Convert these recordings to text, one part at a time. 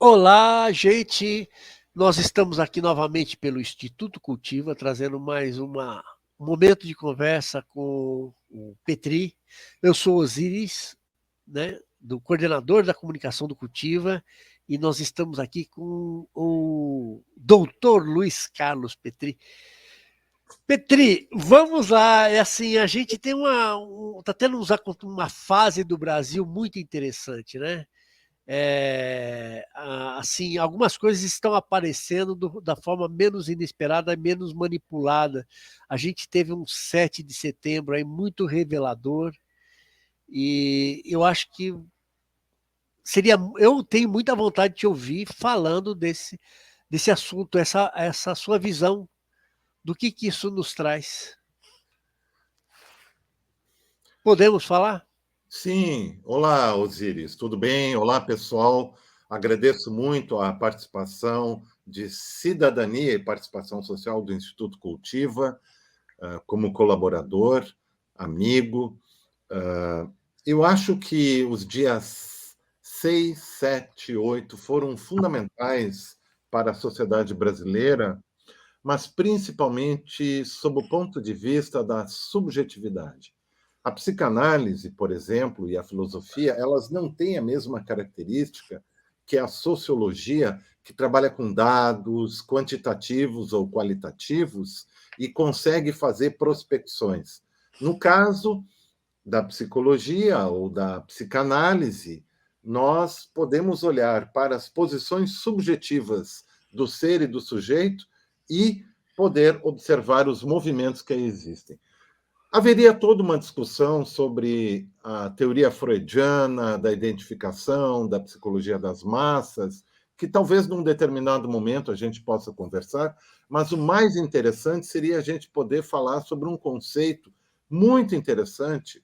Olá, gente! Nós estamos aqui novamente pelo Instituto Cultiva, trazendo mais um momento de conversa com o Petri. Eu sou Osiris, né, do coordenador da comunicação do Cultiva, e nós estamos aqui com o doutor Luiz Carlos Petri. Petri, vamos lá, é assim, a gente tem tá tendo uma fase do Brasil muito interessante, né? Assim, algumas coisas estão aparecendo da forma menos inesperada, menos manipulada. A gente teve um 7 de setembro aí muito revelador e eu acho que eu tenho muita vontade de te ouvir falando desse assunto, essa sua visão do que isso nos traz. Podemos falar? Sim, olá, Osiris, tudo bem? Olá, pessoal. Agradeço muito a participação de cidadania e participação social do Instituto Cultiva, como colaborador, amigo. Eu acho que os dias 6, 7, 8 foram fundamentais para a sociedade brasileira, mas principalmente sob o ponto de vista da subjetividade. A psicanálise, por exemplo, e a filosofia, elas não têm a mesma característica que a sociologia, que trabalha com dados quantitativos ou qualitativos e consegue fazer prospecções. No caso da psicologia ou da psicanálise, nós podemos olhar para as posições subjetivas do ser e do sujeito e poder observar os movimentos que aí existem. Haveria toda uma discussão sobre a teoria freudiana da identificação, da psicologia das massas, que talvez num determinado momento a gente possa conversar, mas o mais interessante seria a gente poder falar sobre um conceito muito interessante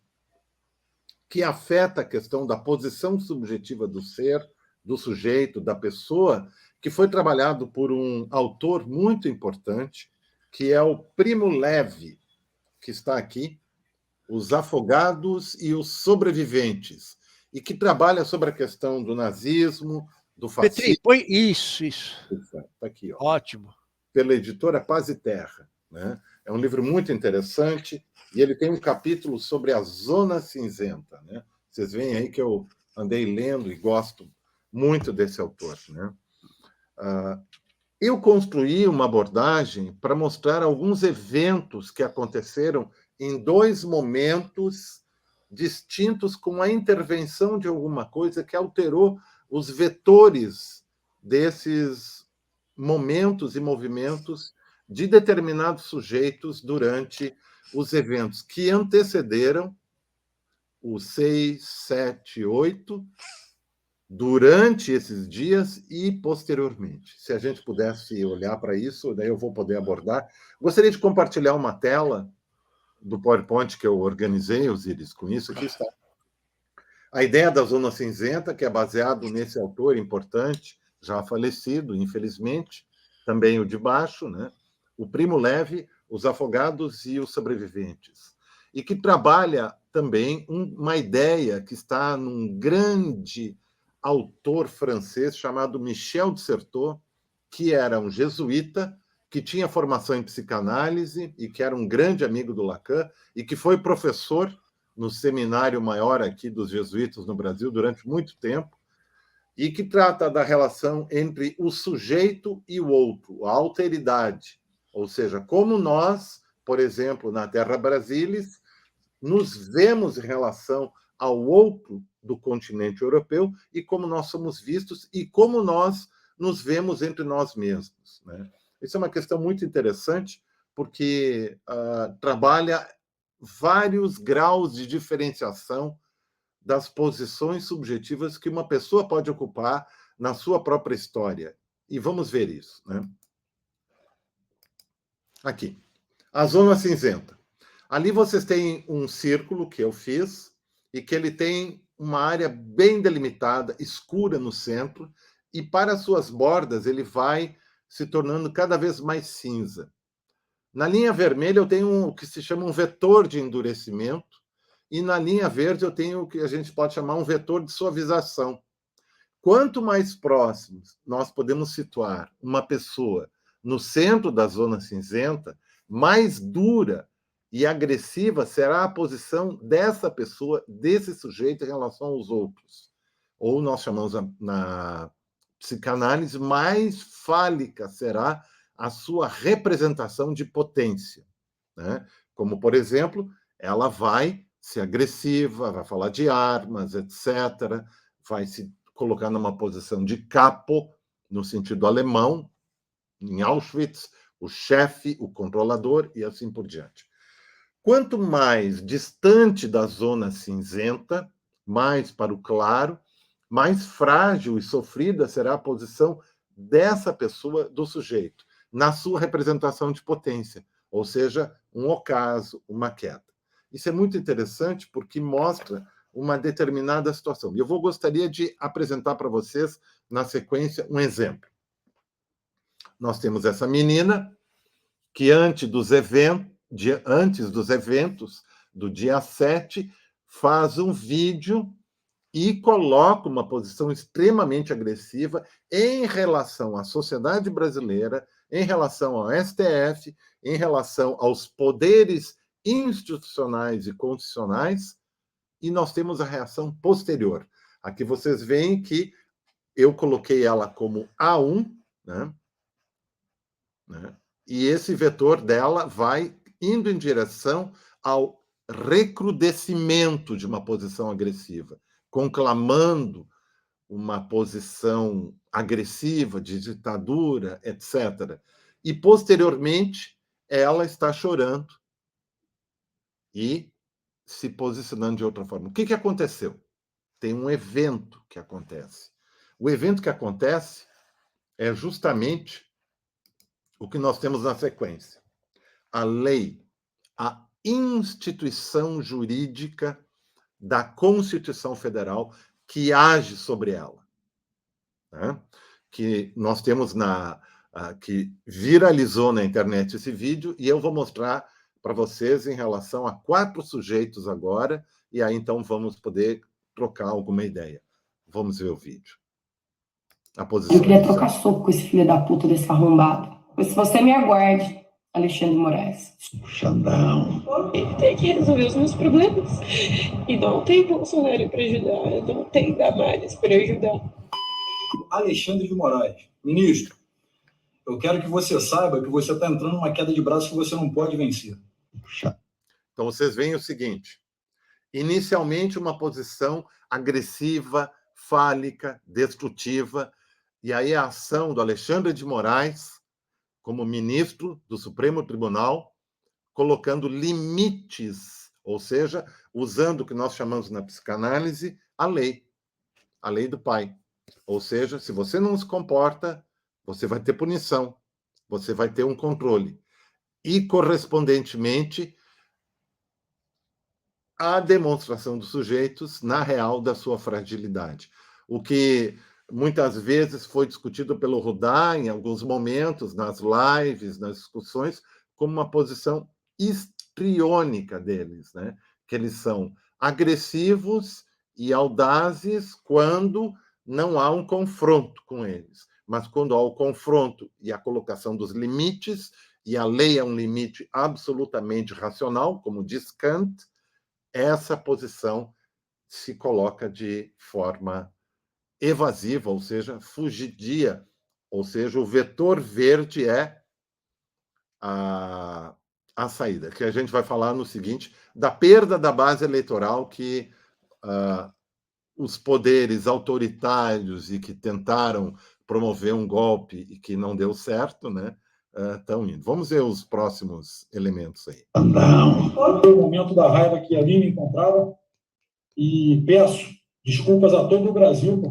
que afeta a questão da posição subjetiva do ser, do sujeito, da pessoa, que foi trabalhado por um autor muito importante, que é o Primo Levi, que está aqui, Os Afogados e os Sobreviventes, e que trabalha sobre a questão do nazismo, do Petri, fascismo. põe isso. Está aqui, ó, Ótimo. pela editora Paz e Terra. Né? É um livro muito interessante e ele tem um capítulo sobre a Zona Cinzenta. Né? Vocês veem aí que eu andei lendo e gosto muito desse autor. Né? Eu construí uma abordagem para mostrar alguns eventos que aconteceram em dois momentos distintos, com a intervenção de alguma coisa que alterou os vetores desses momentos e movimentos de determinados sujeitos durante os eventos que antecederam o 6, 7, 8, durante esses dias e posteriormente. Se a gente pudesse olhar para isso, daí eu vou poder abordar. Gostaria de compartilhar uma tela do PowerPoint que eu organizei, Osiris, com isso aqui está. A ideia da Zona Cinzenta, que é baseado nesse autor importante, já falecido, infelizmente, também o de baixo, né? O Primo Levi, Os Afogados e os Sobreviventes, e que trabalha também uma ideia que está num grande autor francês chamado Michel de Certeau, que era um jesuíta, que tinha formação em psicanálise e que era um grande amigo do Lacan e que foi professor no seminário maior aqui dos jesuítas no Brasil durante muito tempo, e que trata da relação entre o sujeito e o outro, a alteridade, ou seja, como nós, por exemplo, na Terra Brasilis, nos vemos em relação ao outro do continente europeu e como nós somos vistos e como nós nos vemos entre nós mesmos. Né? Isso é uma questão muito interessante, porque trabalha vários graus de diferenciação das posições subjetivas que uma pessoa pode ocupar na sua própria história. E vamos ver isso. Né? Aqui. A Zona Cinzenta. Ali vocês têm um círculo que eu fiz e que ele tem uma área bem delimitada, escura no centro, e para suas bordas ele vai se tornando cada vez mais cinza. Na linha vermelha eu tenho o que se chama um vetor de endurecimento, e na linha verde eu tenho o que a gente pode chamar um vetor de suavização. Quanto mais próximos nós podemos situar uma pessoa no centro da zona cinzenta, mais dura e agressiva será a posição dessa pessoa, desse sujeito em relação aos outros. Ou nós chamamos na psicanálise, mais fálica será a sua representação de potência, né? Como, por exemplo, ela vai ser agressiva, vai falar de armas, etc., vai se colocar numa posição de capo, no sentido alemão, em Auschwitz, o chefe, o controlador e assim por diante. Quanto mais distante da zona cinzenta, mais para o claro, mais frágil e sofrida será a posição dessa pessoa, do sujeito, na sua representação de potência, ou seja, um ocaso, uma queda. Isso é muito interessante porque mostra uma determinada situação. E eu gostaria de apresentar para vocês, na sequência, um exemplo. Nós temos essa menina que, antes dos eventos do dia 7, faz um vídeo e coloca uma posição extremamente agressiva em relação à sociedade brasileira, em relação ao STF, em relação aos poderes institucionais e constitucionais, e nós temos a reação posterior. Aqui vocês veem que eu coloquei ela como A1, né? E esse vetor dela vai indo em direção ao recrudescimento de uma posição agressiva, conclamando uma posição agressiva, de ditadura, etc. E, posteriormente, ela está chorando e se posicionando de outra forma. O que aconteceu? Tem um evento que acontece. O evento que acontece é justamente o que nós temos na sequência. A lei, a instituição jurídica da Constituição Federal que age sobre ela, né? Que nós temos que viralizou na internet esse vídeo, e eu vou mostrar para vocês em relação a 4 sujeitos agora, e aí então vamos poder trocar alguma ideia. Vamos ver o vídeo. A posição eu queria trocar soco com esse filho da puta desse arrombado. Pois se você me aguarde, Alexandre de Moraes. Xandão. Ele tem que resolver os meus problemas. E não tem Bolsonaro para ajudar, não tem Damares para ajudar. Alexandre de Moraes, ministro, eu quero que você saiba que você está entrando numa queda de braço que você não pode vencer. Então vocês veem o seguinte: inicialmente uma posição agressiva, fálica, destrutiva, e aí a ação do Alexandre de Moraes, como ministro do Supremo Tribunal, colocando limites, ou seja, usando o que nós chamamos na psicanálise a lei do pai. Ou seja, se você não se comporta, você vai ter punição, você vai ter um controle. E, correspondentemente, a demonstração dos sujeitos, na real, da sua fragilidade. O que muitas vezes foi discutido pelo Rudá, em alguns momentos, nas lives, nas discussões, como uma posição histriônica deles, né? Que eles são agressivos e audazes quando não há um confronto com eles. Mas quando há o confronto e a colocação dos limites, e a lei é um limite absolutamente racional, como diz Kant, essa posição se coloca de forma evasiva, ou seja, fugidia, ou seja, o vetor verde é a saída, que a gente vai falar no seguinte, da perda da base eleitoral que os poderes autoritários e que tentaram promover um golpe e que não deu certo, né, estão indo. Vamos ver os próximos elementos aí. Foi o momento da raiva que ali me encontrava e peço desculpas a todo o Brasil.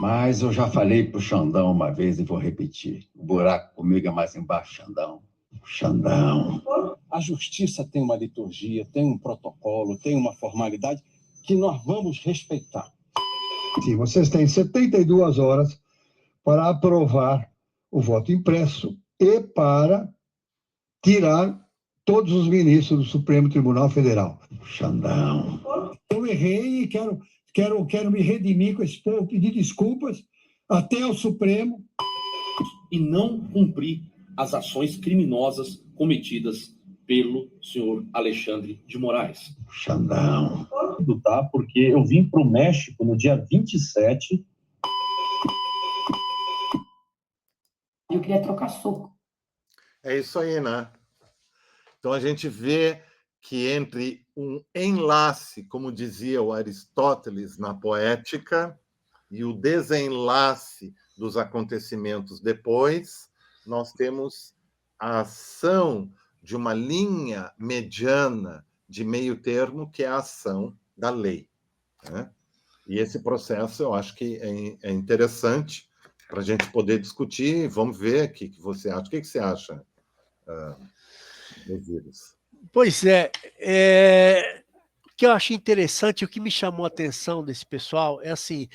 Mas eu já falei pro Xandão uma vez e vou repetir. O buraco comigo é mais embaixo, Xandão. Xandão. A justiça tem uma liturgia, tem um protocolo, tem uma formalidade que nós vamos respeitar. Sim, vocês têm 72 horas para aprovar o voto impresso e para tirar todos os ministros do Supremo Tribunal Federal. Xandão. Eu errei e quero Quero me redimir com esse povo, pedir desculpas até ao Supremo. E não cumprir as ações criminosas cometidas pelo senhor Alexandre de Moraes. Xandão. Tá? Porque eu vim para o México no dia 27. Eu queria trocar soco. É isso aí, né? Então a gente vê que entre um enlace, como dizia o Aristóteles na Poética, e o desenlace dos acontecimentos depois, nós temos a ação de uma linha mediana de meio termo, que é a ação da lei, né? E esse processo eu acho que é interessante para a gente poder discutir. Vamos ver o que você acha. O que você acha, Osiris? Pois é, o que eu achei interessante, o que me chamou a atenção desse pessoal é assim,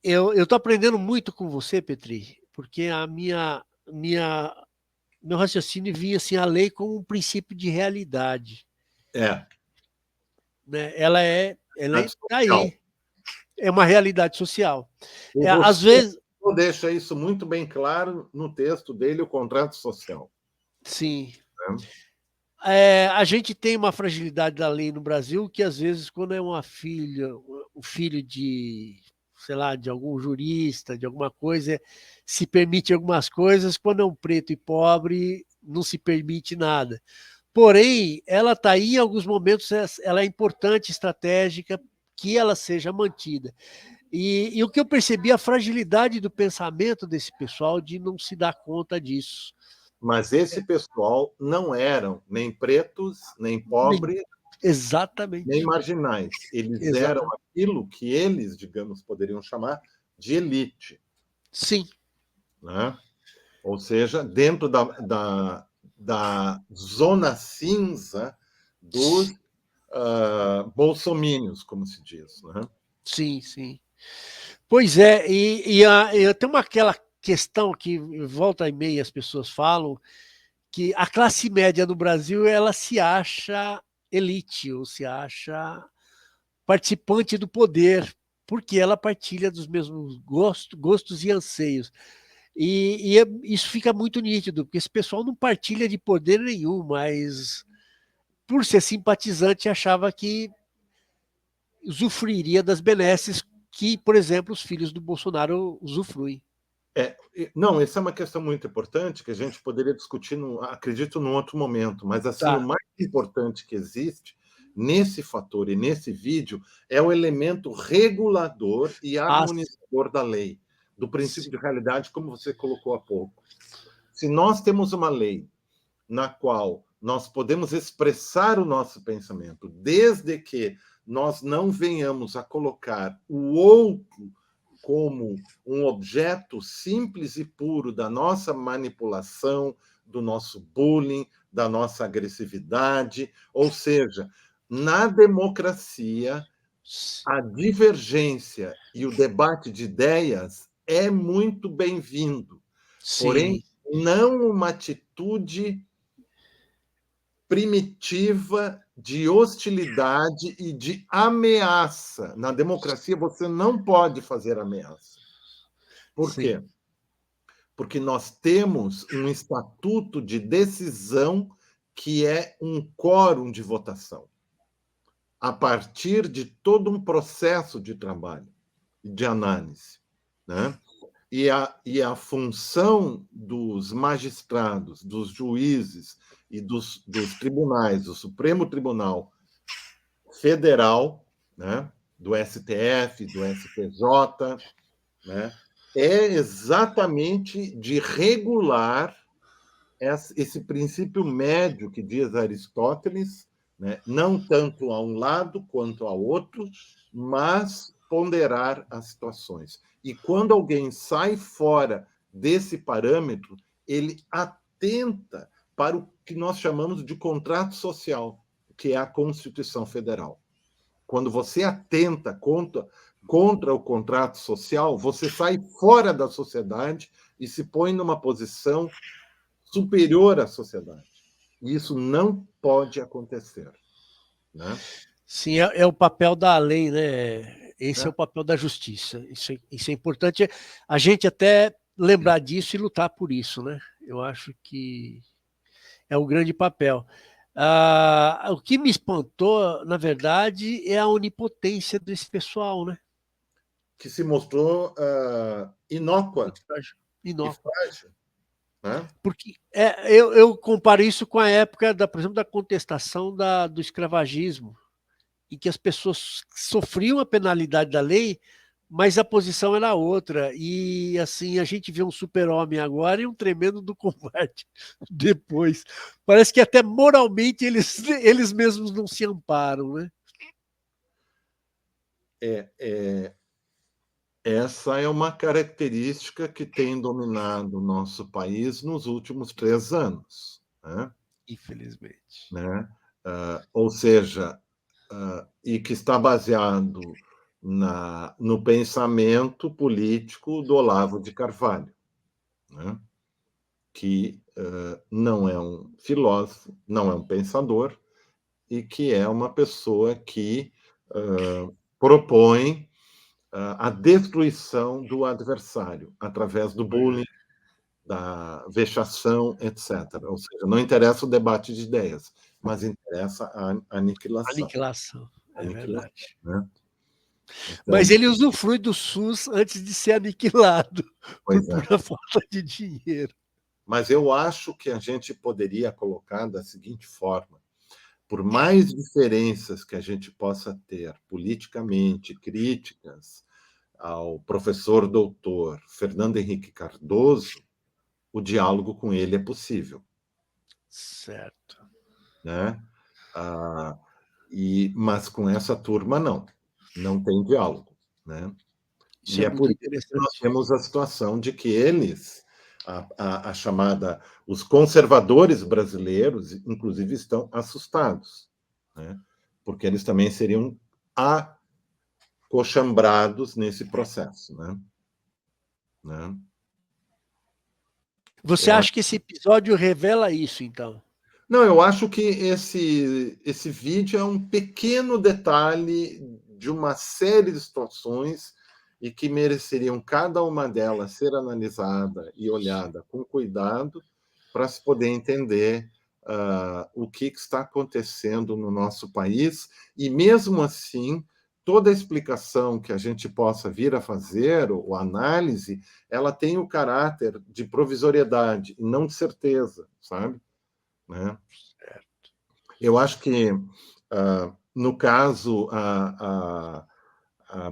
eu estou aprendendo muito com você, Petri, porque meu raciocínio vinha assim, a lei como um princípio de realidade. Né? Ela está aí, é uma realidade social. Às vezes deixa isso muito bem claro no texto dele, o contrato social. Sim. A gente tem uma fragilidade da lei no Brasil que, às vezes, quando é o filho de, sei lá, de algum jurista, de alguma coisa, se permite algumas coisas, quando é um preto e pobre, não se permite nada. Porém, ela está aí, em alguns momentos, ela é importante, estratégica, que ela seja mantida. E o que eu percebi, a fragilidade do pensamento desse pessoal de não se dar conta disso. Mas esse pessoal não eram nem pretos, nem pobres, exatamente, nem marginais. Eles eram aquilo que eles, digamos, poderiam chamar de elite. Sim. Né? Ou seja, dentro da zona cinza dos bolsomínios, como se diz. Né? Sim, sim. Pois é, e tem aquela questão que volta e meia as pessoas falam, que a classe média no Brasil ela se acha elite, ou se acha participante do poder, porque ela partilha dos mesmos gostos e anseios. E isso fica muito nítido, porque esse pessoal não partilha de poder nenhum, mas por ser simpatizante achava que usufruiria das benesses que, por exemplo, os filhos do Bolsonaro usufruem. Não, essa é uma questão muito importante que a gente poderia discutir, acredito, num outro momento, mas assim, o mais importante que existe nesse fator e nesse vídeo é o elemento regulador e harmonizador da lei, do princípio de realidade, como você colocou há pouco. Se nós temos uma lei na qual nós podemos expressar o nosso pensamento, desde que nós não venhamos a colocar o outro como um objeto simples e puro da nossa manipulação, do nosso bullying, da nossa agressividade. Ou seja, na democracia, a divergência e o debate de ideias é muito bem-vindo. Porém, não uma atitude primitiva de hostilidade e de ameaça. Na democracia, você não pode fazer ameaça. Por quê? Porque nós temos um estatuto de decisão que é um quórum de votação, a partir de todo um processo de trabalho, de análise. Né? E a função dos magistrados, dos juízes e dos tribunais, do Supremo Tribunal Federal, né, do STF, do STJ, né, é exatamente de regular esse princípio médio que diz Aristóteles, né, não tanto a um lado quanto ao outro, mas ponderar as situações. E quando alguém sai fora desse parâmetro, ele atenta para o que nós chamamos de contrato social, que é a Constituição Federal. Quando você atenta contra o contrato social, você sai fora da sociedade e se põe numa posição superior à sociedade. E isso não pode acontecer. Né? Sim, é o papel da lei, né? Esse é né? o papel da justiça. Isso é importante a gente até lembrar disso e lutar por isso, né? Eu acho que é o grande papel. O que me espantou, na verdade, é a onipotência desse pessoal, né? Que se mostrou inócua Muito frágil, e inócuo. frágil. Né? Porque eu comparo isso com a época, por exemplo, da contestação do escravagismo, em que as pessoas sofriam a penalidade da lei, mas a posição era outra. E assim, a gente vê um super-homem agora e um tremendo do combate depois. Parece que até moralmente eles mesmos não se amparam, né? Essa é uma característica que tem dominado o nosso país nos últimos 3 anos. Né? Infelizmente. Né? Ou seja, e que está baseado no pensamento político do Olavo de Carvalho, né? Que não é um filósofo, não é um pensador, e que é uma pessoa que propõe a destruição do adversário através do bullying, da vexação, etc. Ou seja, não interessa o debate de ideias, mas interessa a aniquilação. Aniquilação, é verdade. Né? Então, mas ele usufrui do SUS antes de ser aniquilado por pura falta de dinheiro. Mas eu acho que a gente poderia colocar da seguinte forma: por mais diferenças que a gente possa ter politicamente, críticas ao professor doutor Fernando Henrique Cardoso, o diálogo com ele é possível. Certo. Né? Mas com essa turma, não tem diálogo. Né? Isso e é por muito isso que nós interessante. temos a situação de que eles, a chamada, os conservadores brasileiros, inclusive, estão assustados, né? Porque eles também seriam acochambrados nesse processo. Né? Você acha que esse episódio revela isso, então? Não, eu acho que esse vídeo é um pequeno detalhe de uma série de situações e que mereceriam cada uma delas ser analisada e olhada com cuidado para se poder entender o que está acontecendo no nosso país. E, mesmo assim, toda a explicação que a gente possa vir a fazer, ou análise, ela tem o caráter de provisoriedade e não de certeza, sabe? Né? Eu acho que, no caso, a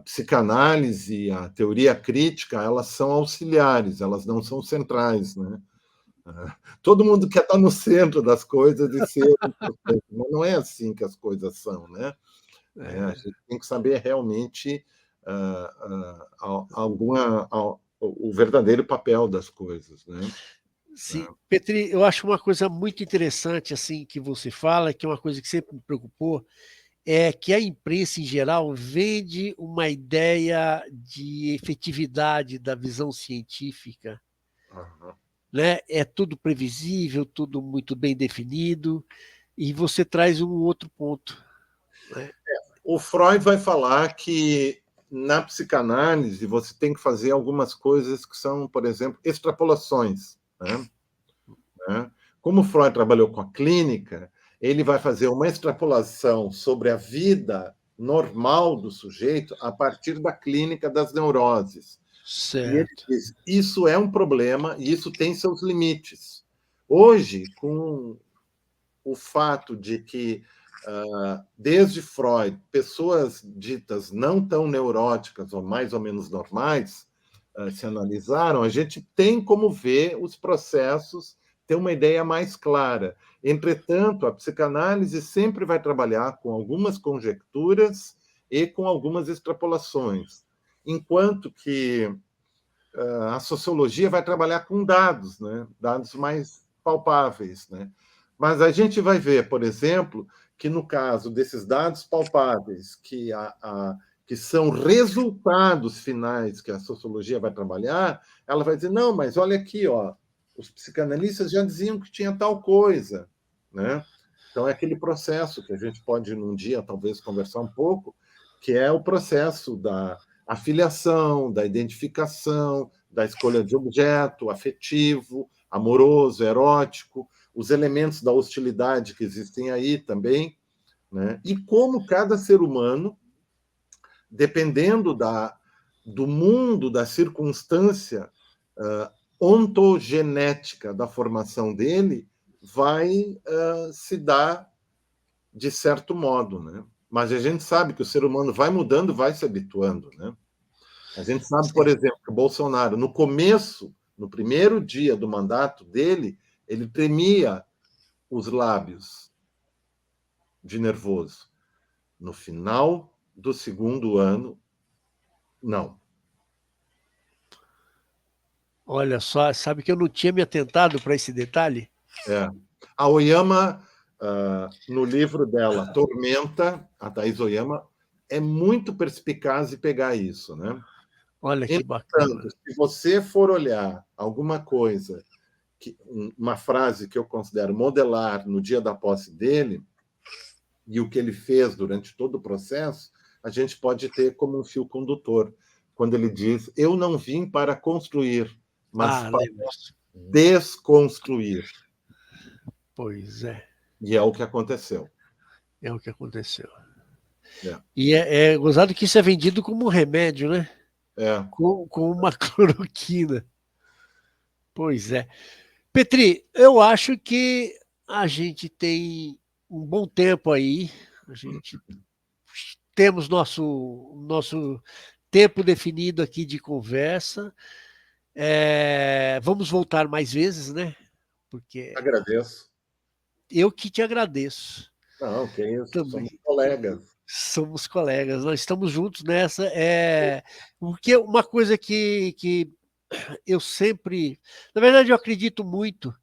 psicanálise e a teoria crítica, elas são auxiliares, elas não são centrais. Né? Todo mundo quer estar no centro das coisas e ser, mas não é assim que as coisas são. Né? A gente tem que saber realmente o verdadeiro papel das coisas. Né? Sim, Petri, eu acho uma coisa muito interessante assim que você fala, que é uma coisa que sempre me preocupou, é que a imprensa em geral vende uma ideia de efetividade da visão científica, né? É tudo previsível, tudo muito bem definido, e você traz um outro ponto. Né? O Freud vai falar que na psicanálise você tem que fazer algumas coisas que são, por exemplo, extrapolações. Né? Como Freud trabalhou com a clínica, ele vai fazer uma extrapolação sobre a vida normal do sujeito a partir da clínica das neuroses. Certo. E ele diz, isso é um problema e isso tem seus limites. Hoje, com o fato de que, desde Freud, pessoas ditas não tão neuróticas ou mais ou menos normais se analisaram, a gente tem como ver os processos, ter uma ideia mais clara. Entretanto, a psicanálise sempre vai trabalhar com algumas conjecturas e com algumas extrapolações, enquanto que a sociologia vai trabalhar com dados, né? Dados mais palpáveis. Né? Mas a gente vai ver, por exemplo, que no caso desses dados palpáveis, que são resultados finais que a sociologia vai trabalhar, ela vai dizer, não, mas olha aqui, os psicanalistas já diziam que tinha tal coisa. Né? Então, é aquele processo que a gente pode, num dia, talvez, conversar um pouco, que é o processo da afiliação, da identificação, da escolha de objeto, afetivo, amoroso, erótico, os elementos da hostilidade que existem aí também, né? E como cada ser humano, dependendo do mundo, da circunstância ontogenética da formação dele, vai se dar de certo modo, né? Mas a gente sabe que o ser humano vai mudando, vai se habituando, né? A gente sabe, por exemplo, que o Bolsonaro, no começo, no primeiro dia do mandato dele, ele tremia os lábios de nervoso. No final do segundo ano, não. Olha só, sabe que eu não tinha me atentado para esse detalhe? A Oyama, no livro dela, Tormenta, a Thaís Oyama, é muito perspicaz em pegar isso, né? Olha que bacana. Se você for olhar alguma coisa, uma frase que eu considero modelar no dia da posse dele, e o que ele fez durante todo o processo, a gente pode ter como um fio condutor, quando ele diz: eu não vim para construir, mas para desconstruir. Pois é. E é o que aconteceu. É o que aconteceu. É. E é gozado que isso é vendido como um remédio, né? É. Com uma cloroquina. Pois é. Petri, eu acho que a gente tem um bom tempo aí. A gente temos nosso tempo definido aqui de conversa. Vamos voltar mais vezes, né? Porque agradeço. Eu que te agradeço. Não, que isso, também. Somos colegas. Somos colegas, nós estamos juntos nessa. Uma coisa que eu sempre... Na verdade, eu acredito muito,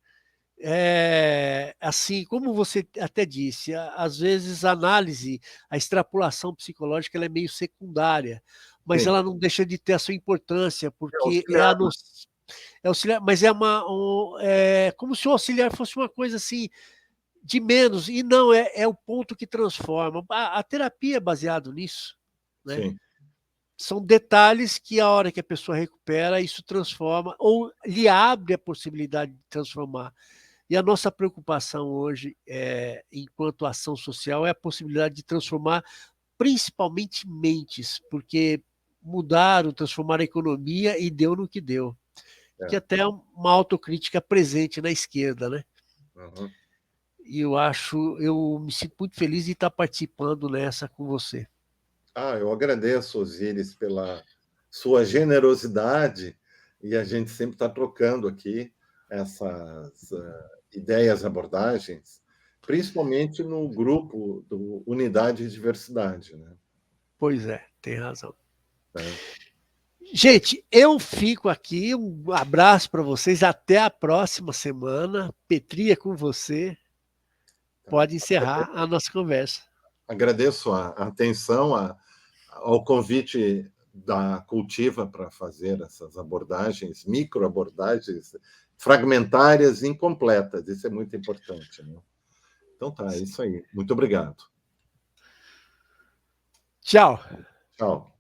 assim, como você até disse, às vezes a análise, a extrapolação psicológica ela é meio secundária, mas Sim. ela não deixa de ter a sua importância, porque auxiliar, mas como se o auxiliar fosse uma coisa assim, de menos, e não, é o ponto que transforma. A terapia é baseada nisso, né? Sim. São detalhes que a hora que a pessoa recupera, isso transforma, ou lhe abre a possibilidade de transformar. E a nossa preocupação hoje, enquanto ação social, é a possibilidade de transformar principalmente mentes, porque mudaram, transformaram a economia e deu no que deu. Que até é uma autocrítica presente na esquerda, né? Uhum. E eu me sinto muito feliz de estar participando nessa com você. Eu agradeço, Osiris, pela sua generosidade, e a gente sempre está trocando aqui essas ideias, abordagens, principalmente no grupo do Unidade e Diversidade, né? Pois é, tem razão. Gente, eu fico aqui, um abraço para vocês, até a próxima semana. Petri, é com você. Pode encerrar a nossa conversa. Agradeço a atenção, ao convite da Cultiva para fazer essas abordagens, microabordagens, fragmentárias e incompletas. Isso é muito importante, né? Então tá, é isso aí. Muito obrigado. Tchau. Tchau.